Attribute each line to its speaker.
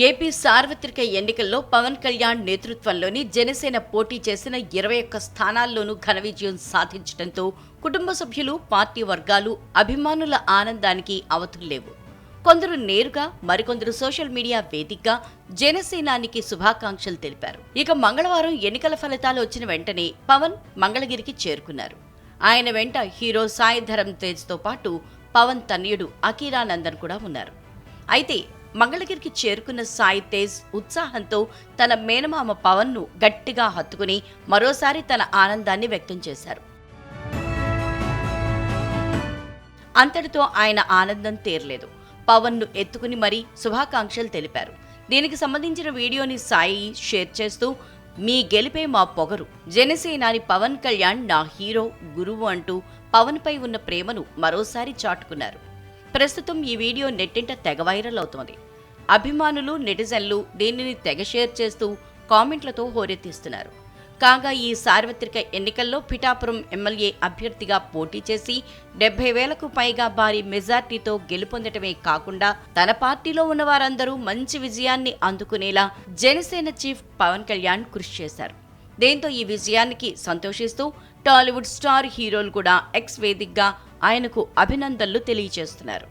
Speaker 1: AP సార్వత్రిక ఎన్నికల్లో పవన్ కళ్యాణ్ నేతృత్వంలోని జనసేన పోటీ చేసిన 21 స్థానాల్లోనూ ఘన విజయం సాధించడంతో కుటుంబ సభ్యులు, పార్టీ వర్గాలు, అభిమానుల ఆనందానికి అవతుల్లేవు. కొందరు నేరుగా, మరికొందరు సోషల్ మీడియా వేదికగా జనసేనానికి శుభాకాంక్షలు తెలిపారు. ఇక మంగళవారం ఎన్నికల ఫలితాలు వచ్చిన వెంటనే పవన్ మంగళగిరికి చేరుకున్నారు. ఆయన వెంట హీరో సాయి ధరమ్ తేజ్తో పాటు పవన్ తనయుడు అకీరానందన్ కూడా ఉన్నారు. అయితే మంగళగిరికి చేరుకున్న సాయి తేజ్ ఉత్సాహంతో తన మేనమామ పవన్ను గట్టిగా హత్తుకుని మరోసారి తన ఆనందాన్ని వ్యక్తం చేశారు. అంతటితో ఆయన ఆనందం తీరలేదు. పవన్ను ఎత్తుకుని మరీ శుభాకాంక్షలు తెలిపారు. దీనికి సంబంధించిన వీడియోని సాయి షేర్ చేస్తూ, మీ గెలిపే మా పొగరు, జనసేనాని పవన్ కళ్యాణ్ నా హీరో, గురువు అంటూ పవన్ పై ఉన్న ప్రేమను మరోసారి చాటుకున్నారు. ప్రస్తుతం ఈ వీడియో నెట్టింట తెగ వైరల్ అవుతోంది. అభిమానులు, నెటిజన్లు దీనిని తెగ షేర్ చేస్తూ కామెంట్లతో హోరెత్తిస్తున్నారు. కాగా ఈ సార్వత్రిక ఎన్నికల్లో పిఠాపురం ఎమ్మెల్యే అభ్యర్థిగా పోటీ చేసి 70,000కు పైగా భారీ మెజార్టీతో గెలుపొందటమే కాకుండా తన పార్టీలో ఉన్న వారందరూ మంచి విజయాన్ని అందుకునేలా జనసేన చీఫ్ పవన్ కళ్యాణ్ కృషి చేశారు. దీంతో ఈ విజయానికి సంతోషిస్తూ టాలీవుడ్ స్టార్ హీరోలు కూడా ఎక్స్ వేదికగా ఆయనకు అభినందనలు తెలియజేస్తున్నారు.